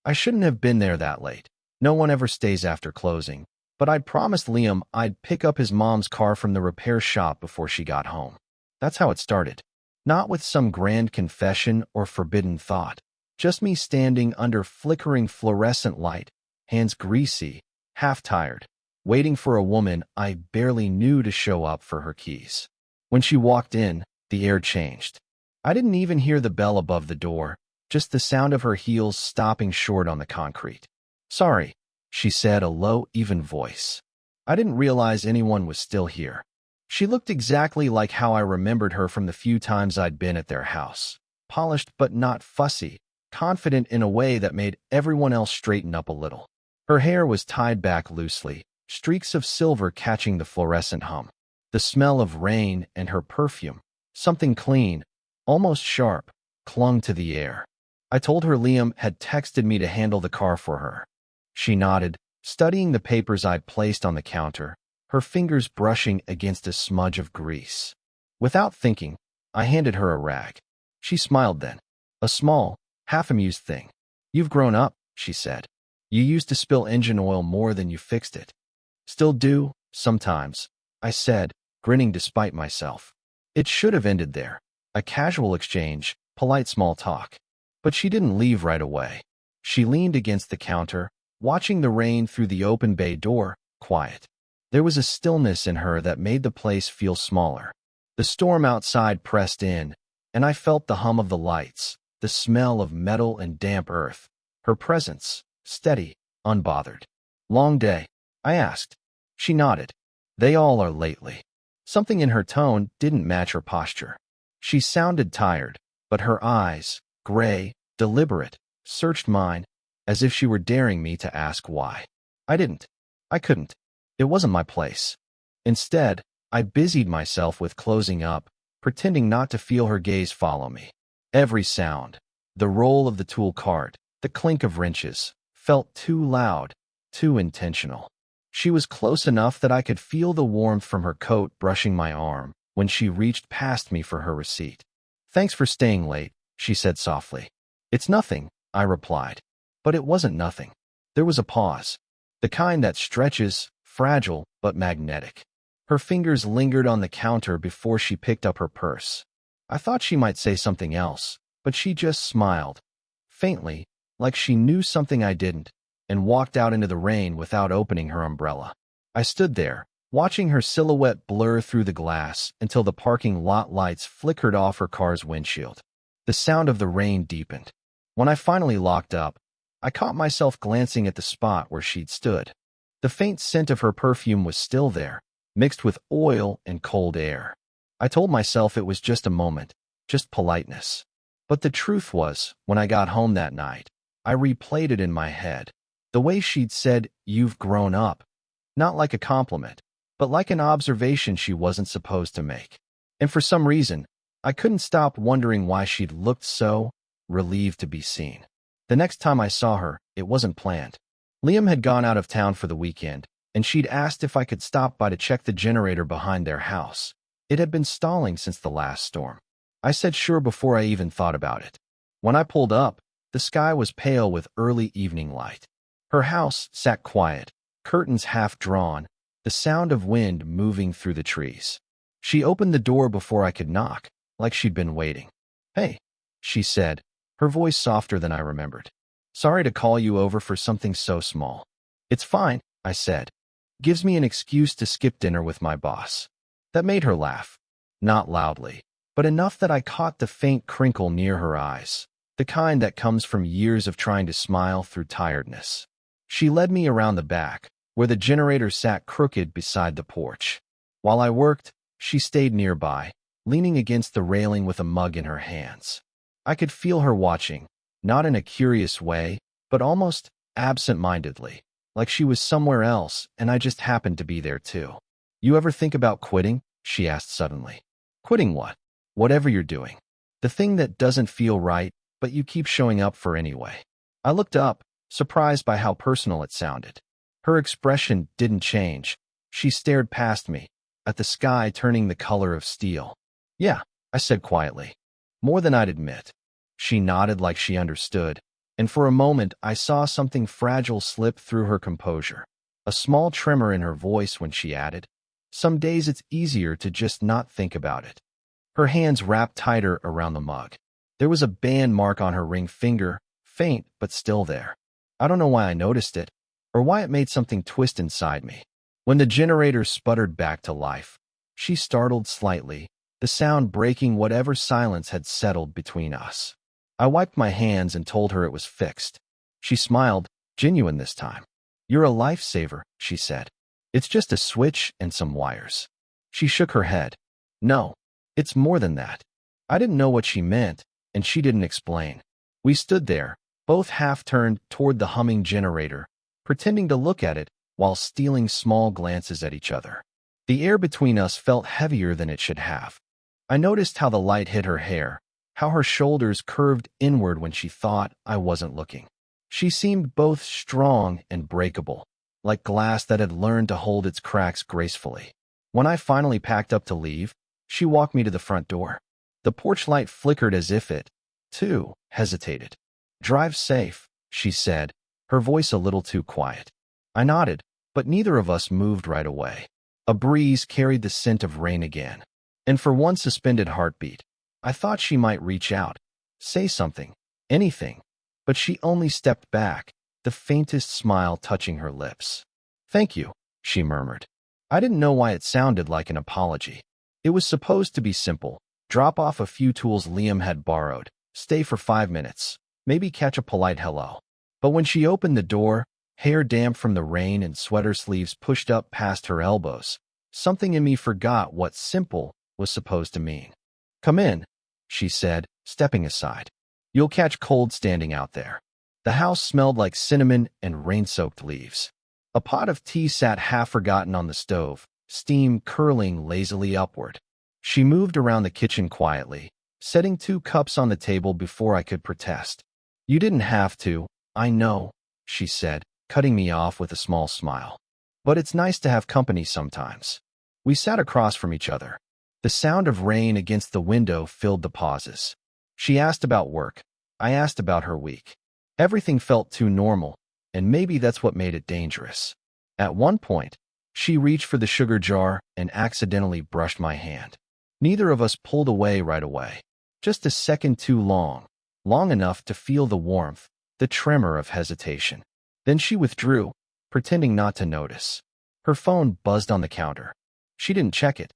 I shouldn't have been there that late. No one ever stays after closing. But I'd promised Liam I'd pick up his mom's car from the repair shop before she got home. That's how it started. Not with some grand confession or forbidden thought. Just me standing under flickering fluorescent light, hands greasy, half-tired, waiting for a woman I barely knew to show up for her keys. When she walked in, the air changed. I didn't even hear the bell above the door, just the sound of her heels stopping short on the concrete. "Sorry," she said, a low, even voice. I didn't realize anyone was still here. She looked exactly like how I remembered her from the few times I'd been at their house. Polished but not fussy, confident in a way that made everyone else straighten up a little. Her hair was tied back loosely, streaks of silver catching the fluorescent hum. The smell of rain and her perfume, something clean, almost sharp, clung to the air. I told her Liam had texted me to handle the car for her. She nodded, studying the papers I'd placed on the counter, her fingers brushing against a smudge of grease. Without thinking, I handed her a rag. She smiled then. A small, half-amused thing. "You've grown up," she said. "You used to spill engine oil more than you fixed it." "Still do, sometimes," I said, grinning despite myself. It should have ended there. A casual exchange, polite small talk. But she didn't leave right away. She leaned against the counter, watching the rain through the open bay door, quiet. There was a stillness in her that made the place feel smaller. The storm outside pressed in, and I felt the hum of the lights, the smell of metal and damp earth. Her presence, steady, unbothered. "Long day?" I asked. She nodded. "They all are lately." Something in her tone didn't match her posture. She sounded tired, but her eyes, gray, deliberate, searched mine, as if she were daring me to ask why. I didn't. I couldn't. It wasn't my place. Instead, I busied myself with closing up, pretending not to feel her gaze follow me. Every sound, the roll of the tool cart, the clink of wrenches, felt too loud, too intentional. She was close enough that I could feel the warmth from her coat brushing my arm when she reached past me for her receipt. "Thanks for staying late," she said softly. "It's nothing," I replied. But it wasn't nothing. There was a pause. The kind that stretches, fragile but magnetic. Her fingers lingered on the counter before she picked up her purse. I thought she might say something else, but she just smiled, faintly, like she knew something I didn't, and walked out into the rain without opening her umbrella. I stood there, watching her silhouette blur through the glass until the parking lot lights flickered off her car's windshield. The sound of the rain deepened. When I finally locked up, I caught myself glancing at the spot where she'd stood. The faint scent of her perfume was still there, mixed with oil and cold air. I told myself it was just a moment, just politeness. But the truth was, when I got home that night, I replayed it in my head. The way she'd said, "You've grown up," not like a compliment, but like an observation she wasn't supposed to make. And for some reason, I couldn't stop wondering why she'd looked so relieved to be seen. The next time I saw her, it wasn't planned. Liam had gone out of town for the weekend, and she'd asked if I could stop by to check the generator behind their house. It had been stalling since the last storm. I said sure before I even thought about it. When I pulled up, the sky was pale with early evening light. Her house sat quiet, curtains half drawn, the sound of wind moving through the trees. She opened the door before I could knock, like she'd been waiting. "Hey," she said, her voice softer than I remembered. "Sorry to call you over for something so small." "It's fine," I said. "Gives me an excuse to skip dinner with my boss." That made her laugh. Not loudly, but enough that I caught the faint crinkle near her eyes, the kind that comes from years of trying to smile through tiredness. She led me around the back, where the generator sat crooked beside the porch. While I worked, she stayed nearby, leaning against the railing with a mug in her hands. I could feel her watching, not in a curious way, but almost absent-mindedly, like she was somewhere else and I just happened to be there too. "You ever think about quitting?" she asked suddenly. "Quitting what?" "Whatever you're doing. The thing that doesn't feel right, but you keep showing up for anyway." I looked up, surprised by how personal it sounded. Her expression didn't change. She stared past me, at the sky turning the color of steel. "Yeah," I said quietly. More than I'd admit. She nodded like she understood, and for a moment I saw something fragile slip through her composure. A small tremor in her voice when she added, "Some days it's easier to just not think about it." Her hands wrapped tighter around the mug. There was a band mark on her ring finger, faint but still there. I don't know why I noticed it, or why it made something twist inside me. When the generator sputtered back to life, she startled slightly, the sound breaking whatever silence had settled between us. I wiped my hands and told her it was fixed. She smiled, genuine this time. "You're a lifesaver," she said. "It's just a switch and some wires." She shook her head. "No, it's more than that." I didn't know what she meant, and she didn't explain. We stood there, both half-turned toward the humming generator, pretending to look at it while stealing small glances at each other. The air between us felt heavier than it should have. I noticed how the light hit her hair, how her shoulders curved inward when she thought I wasn't looking. She seemed both strong and breakable, like glass that had learned to hold its cracks gracefully. When I finally packed up to leave, she walked me to the front door. The porch light flickered as if it, too, hesitated. "Drive safe," she said, her voice a little too quiet. I nodded, but neither of us moved right away. A breeze carried the scent of rain again, and for one suspended heartbeat, I thought she might reach out, say something, anything, but she only stepped back, the faintest smile touching her lips. "Thank you," she murmured. I didn't know why it sounded like an apology. It was supposed to be simple. Drop off a few tools Liam had borrowed, stay for 5 minutes, maybe catch a polite hello. But when she opened the door, hair damp from the rain and sweater sleeves pushed up past her elbows, something in me forgot what simple was supposed to mean. "Come in," she said, stepping aside. "You'll catch cold standing out there." The house smelled like cinnamon and rain-soaked leaves. A pot of tea sat half-forgotten on the stove, steam curling lazily upward. She moved around the kitchen quietly, setting 2 cups on the table before I could protest. "You didn't have to, I know," she said, cutting me off with a small smile. "But it's nice to have company sometimes." We sat across from each other. The sound of rain against the window filled the pauses. She asked about work. I asked about her week. Everything felt too normal, and maybe that's what made it dangerous. At one point, she reached for the sugar jar and accidentally brushed my hand. Neither of us pulled away right away. Just a second too long, long enough to feel the warmth, the tremor of hesitation. Then she withdrew, pretending not to notice. Her phone buzzed on the counter. She didn't check it.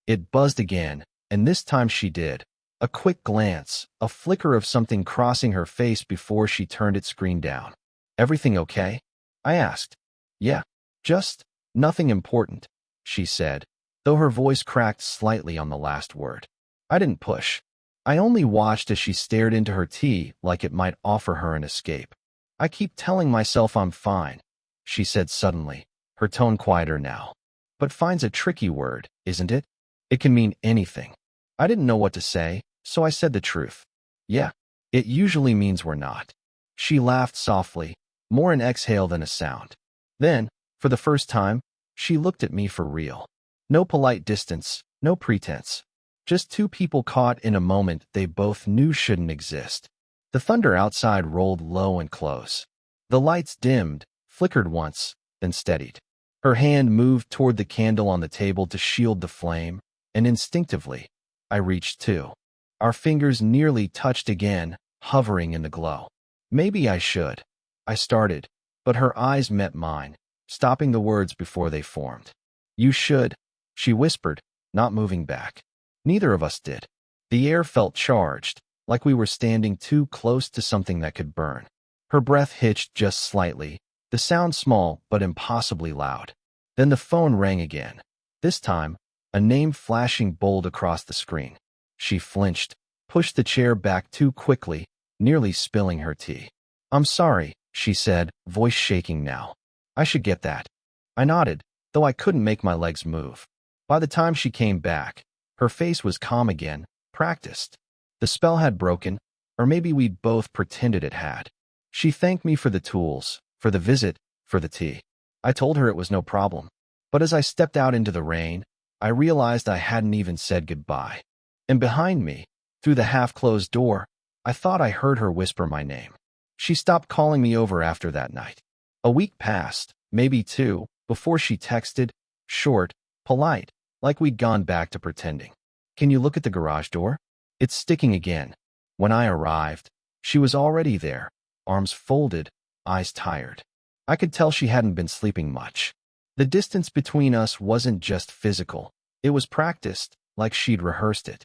It buzzed again, and this time she did. A quick glance, a flicker of something crossing her face before she turned its screen down. "Everything okay?" I asked. "Yeah, just nothing important," she said, though her voice cracked slightly on the last word. I didn't push. I only watched as she stared into her tea like it might offer her an escape. "I keep telling myself I'm fine," she said suddenly, her tone quieter now. "But fine's a tricky word, isn't it? It can mean anything." I didn't know what to say, so I said the truth. "Yeah, it usually means we're not." She laughed softly, more an exhale than a sound. Then, for the first time, she looked at me for real. No polite distance, no pretense. Just 2 people caught in a moment they both knew shouldn't exist. The thunder outside rolled low and close. The lights dimmed, flickered once, then steadied. Her hand moved toward the candle on the table to shield the flame, and instinctively, I reached too. Our fingers nearly touched again, hovering in the glow. "Maybe I should," I started, but her eyes met mine, stopping the words before they formed. "You should," she whispered, not moving back. Neither of us did. The air felt charged, like we were standing too close to something that could burn. Her breath hitched just slightly, the sound small but impossibly loud. Then the phone rang again. This time, a name flashing bold across the screen. She flinched, pushed the chair back too quickly, nearly spilling her tea. "I'm sorry," she said, voice shaking now. "I should get that." I nodded, though I couldn't make my legs move. By the time she came back, her face was calm again, practiced. The spell had broken, or maybe we'd both pretended it had. She thanked me for the tools, for the visit, for the tea. I told her it was no problem. But as I stepped out into the rain, I realized I hadn't even said goodbye. And behind me, through the half-closed door, I thought I heard her whisper my name. She stopped calling me over after that night. A week passed, maybe two, before she texted, short, polite, like we'd gone back to pretending. Can you look at the garage door? It's sticking again. When I arrived, she was already there, arms folded, eyes tired. I could tell she hadn't been sleeping much. The distance between us wasn't just physical. It was practiced, like she'd rehearsed it.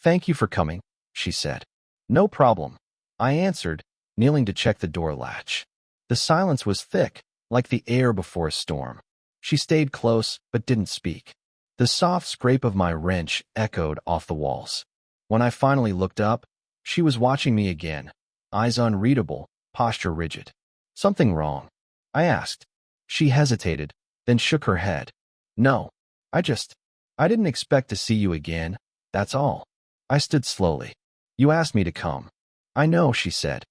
Thank you for coming, she said. No problem, I answered, kneeling to check the door latch. The silence was thick, like the air before a storm. She stayed close, but didn't speak. The soft scrape of my wrench echoed off the walls. When I finally looked up, she was watching me again, eyes unreadable, posture rigid. Something wrong? I asked. She hesitated, then shook her head. No, I didn't expect to see you again, that's all. I stood slowly. You asked me to come. I know, she said.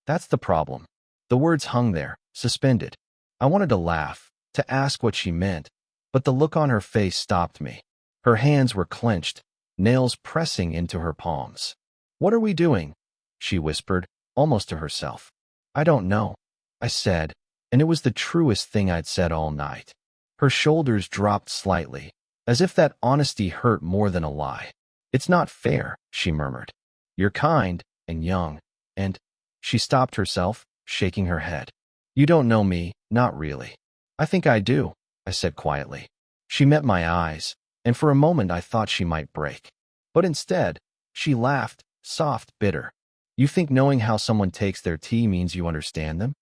That's the problem. The words hung there, suspended. I wanted to laugh, to ask what she meant, but the look on her face stopped me. Her hands were clenched, nails pressing into her palms. What are we doing? She whispered, almost to herself. I don't know, I said, and it was the truest thing I'd said all night. Her shoulders dropped slightly, as if that honesty hurt more than a lie. It's not fair, she murmured. You're kind and young, and she stopped herself, shaking her head. You don't know me, not really. I think I do, I said quietly. She met my eyes, and for a moment I thought she might break. But instead, she laughed, soft, bitter. You think knowing how someone takes their tea means you understand them?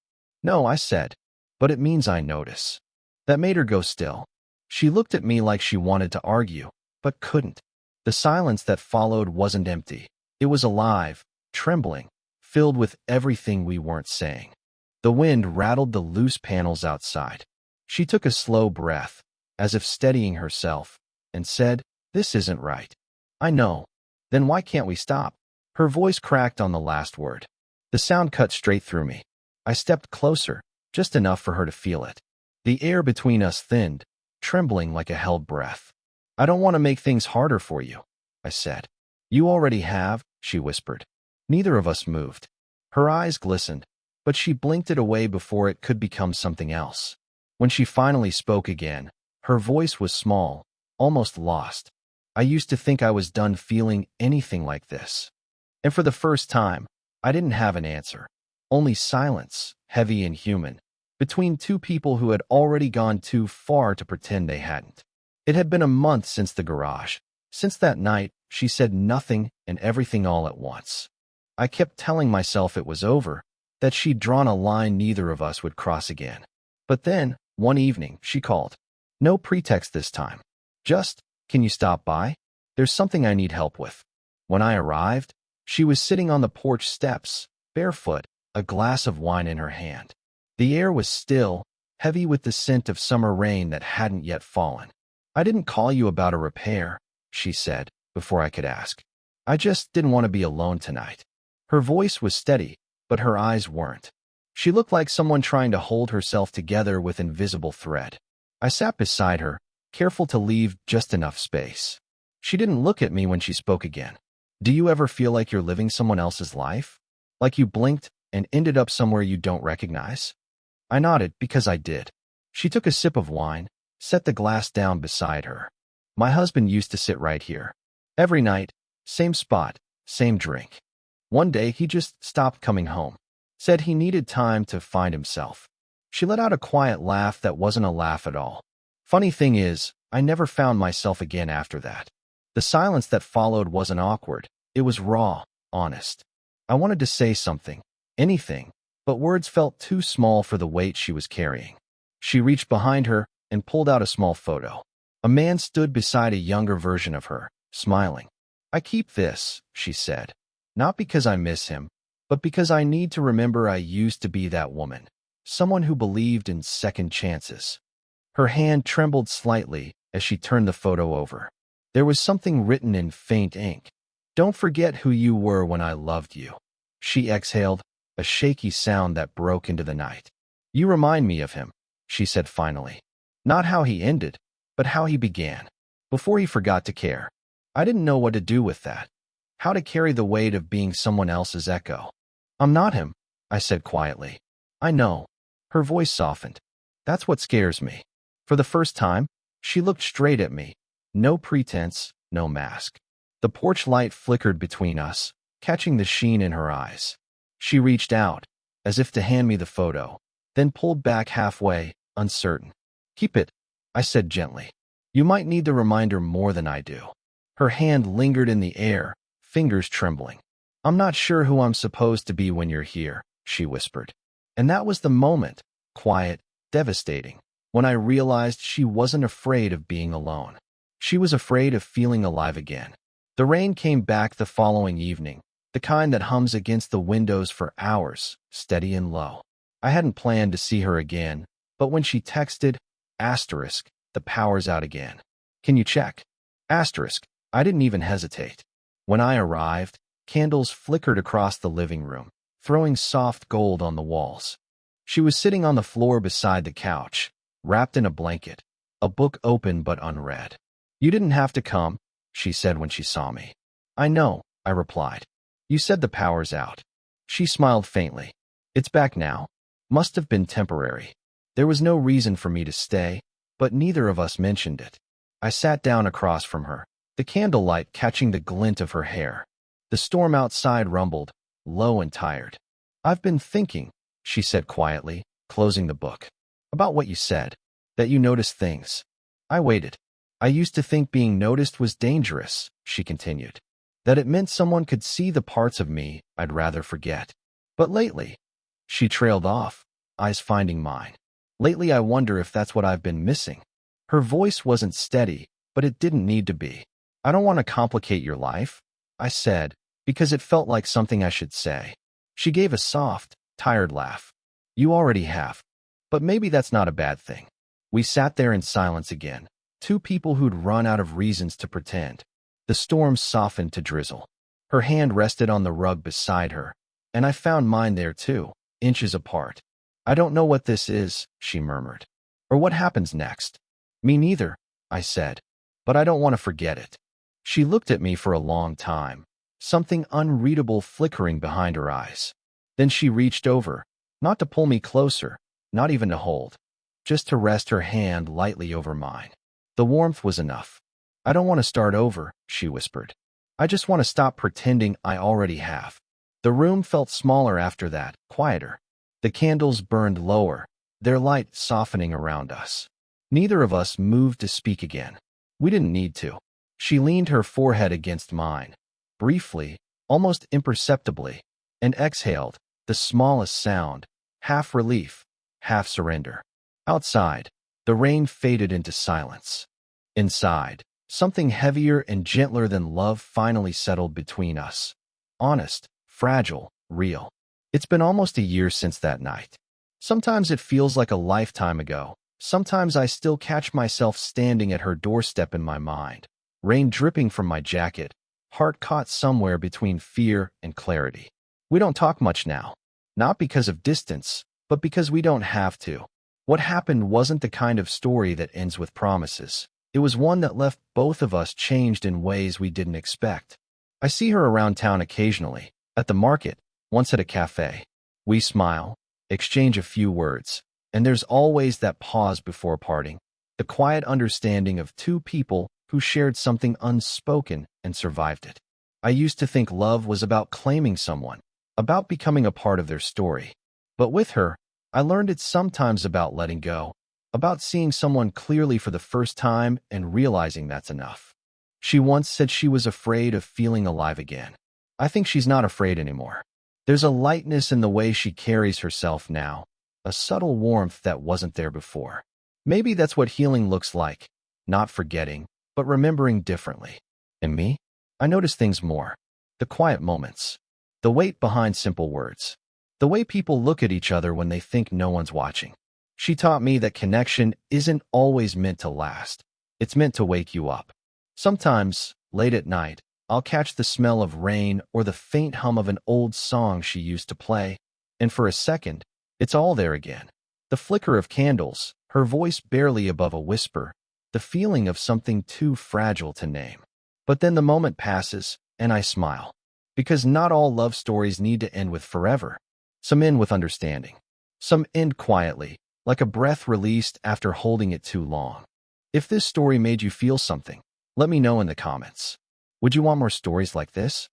No, I said, but it means I notice. That made her go still. She looked at me like she wanted to argue, but couldn't. The silence that followed wasn't empty. It was alive, trembling, filled with everything we weren't saying. The wind rattled the loose panels outside. She took a slow breath, as if steadying herself, and said, This isn't right. I know. Then why can't we stop? Her voice cracked on the last word. The sound cut straight through me. I stepped closer, just enough for her to feel it. The air between us thinned, trembling like a held breath. I don't want to make things harder for you, I said. You already have, she whispered. Neither of us moved. Her eyes glistened, but she blinked it away before it could become something else. When she finally spoke again, her voice was small, almost lost. I used to think I was done feeling anything like this. And for the first time, I didn't have an answer. Only silence, heavy and human, between two people who had already gone too far to pretend they hadn't. It had been a month since the garage. Since that night, she said nothing and everything all at once. I kept telling myself it was over, that she'd drawn a line neither of us would cross again. But then, one evening, she called. No pretext this time. Just, can you stop by? There's something I need help with. When I arrived, she was sitting on the porch steps, barefoot, a glass of wine in her hand. The air was still, heavy with the scent of summer rain that hadn't yet fallen. I didn't call you about a repair, she said, before I could ask. I just didn't want to be alone tonight. Her voice was steady, but her eyes weren't. She looked like someone trying to hold herself together with invisible thread. I sat beside her, careful to leave just enough space. She didn't look at me when she spoke again. Do you ever feel like you're living someone else's life? Like you blinked and ended up somewhere you don't recognize? I nodded because I did. She took a sip of wine, set the glass down beside her. My husband used to sit right here. Every night, same spot, same drink. One day he just stopped coming home. Said he needed time to find himself. She let out a quiet laugh that wasn't a laugh at all. Funny thing is, I never found myself again after that. The silence that followed wasn't awkward. It was raw, honest. I wanted to say something, anything, but words felt too small for the weight she was carrying. She reached behind her and pulled out a small photo. A man stood beside a younger version of her, smiling. I keep this, she said, not because I miss him, but because I need to remember I used to be that woman, someone who believed in second chances. Her hand trembled slightly as she turned the photo over. There was something written in faint ink. Don't forget who you were when I loved you. She exhaled, a shaky sound that broke into the night. You remind me of him, she said finally. Not how he ended, but how he began, before he forgot to care. I didn't know what to do with that. How to carry the weight of being someone else's echo. I'm not him, I said quietly. I know. Her voice softened. That's what scares me. For the first time, she looked straight at me. No pretense, no mask. The porch light flickered between us, catching the sheen in her eyes. She reached out, as if to hand me the photo, then pulled back halfway, uncertain. Keep it, I said gently. You might need the reminder more than I do. Her hand lingered in the air, fingers trembling. I'm not sure who I'm supposed to be when you're here, she whispered. And that was the moment, quiet, devastating, when I realized she wasn't afraid of being alone. She was afraid of feeling alive again. The rain came back the following evening, the kind that hums against the windows for hours, steady and low. I hadn't planned to see her again, but when she texted, asterisk, the power's out again. Can you check? Asterisk, I didn't even hesitate. When I arrived, candles flickered across the living room, throwing soft gold on the walls. She was sitting on the floor beside the couch, wrapped in a blanket, a book open but unread. You didn't have to come, she said when she saw me. I know, I replied. You said the power's out. She smiled faintly. It's back now. Must have been temporary. There was no reason for me to stay, but neither of us mentioned it. I sat down across from her, the candlelight catching the glint of her hair. The storm outside rumbled, low and tired. I've been thinking, she said quietly, closing the book, about what you said, that you noticed things. I waited. I used to think being noticed was dangerous, she continued, that it meant someone could see the parts of me I'd rather forget. But lately, she trailed off, eyes finding mine. Lately, I wonder if that's what I've been missing. Her voice wasn't steady, but it didn't need to be. I don't want to complicate your life, I said, because it felt like something I should say. She gave a soft, tired laugh. You already have. But maybe that's not a bad thing. We sat there in silence again, two people who'd run out of reasons to pretend. The storm softened to drizzle. Her hand rested on the rug beside her, and I found mine there too, inches apart. I don't know what this is, she murmured. Or what happens next. Me neither, I said. But I don't want to forget it. She looked at me for a long time, something unreadable flickering behind her eyes. Then she reached over, not to pull me closer, not even to hold, just to rest her hand lightly over mine. The warmth was enough. I don't want to start over, she whispered. I just want to stop pretending I already have. The room felt smaller after that, quieter. The candles burned lower, their light softening around us. Neither of us moved to speak again. We didn't need to. She leaned her forehead against mine, briefly, almost imperceptibly, and exhaled, the smallest sound, half relief, half surrender. Outside, the rain faded into silence. Inside, something heavier and gentler than love finally settled between us. Honest, fragile, real. It's been almost a year since that night. Sometimes it feels like a lifetime ago. Sometimes I still catch myself standing at her doorstep in my mind, rain dripping from my jacket, heart caught somewhere between fear and clarity. We don't talk much now, not because of distance, but because we don't have to. What happened wasn't the kind of story that ends with promises. It was one that left both of us changed in ways we didn't expect. I see her around town occasionally, at the market, once at a cafe. We smile, exchange a few words, and there's always that pause before parting, the quiet understanding of two people who shared something unspoken and survived it. I used to think love was about claiming someone, about becoming a part of their story. But with her, I learned it's sometimes about letting go, about seeing someone clearly for the first time and realizing that's enough. She once said she was afraid of feeling alive again. I think she's not afraid anymore. There's a lightness in the way she carries herself now, a subtle warmth that wasn't there before. Maybe that's what healing looks like, not forgetting, but remembering differently. And me? I notice things more. The quiet moments. The weight behind simple words. The way people look at each other when they think no one's watching. She taught me that connection isn't always meant to last. It's meant to wake you up. Sometimes, late at night, I'll catch the smell of rain or the faint hum of an old song she used to play, and for a second, it's all there again. The flicker of candles, her voice barely above a whisper, the feeling of something too fragile to name. But then the moment passes, and I smile. Because not all love stories need to end with forever. Some end with understanding. Some end quietly, like a breath released after holding it too long. If this story made you feel something, let me know in the comments. Would you want more stories like this?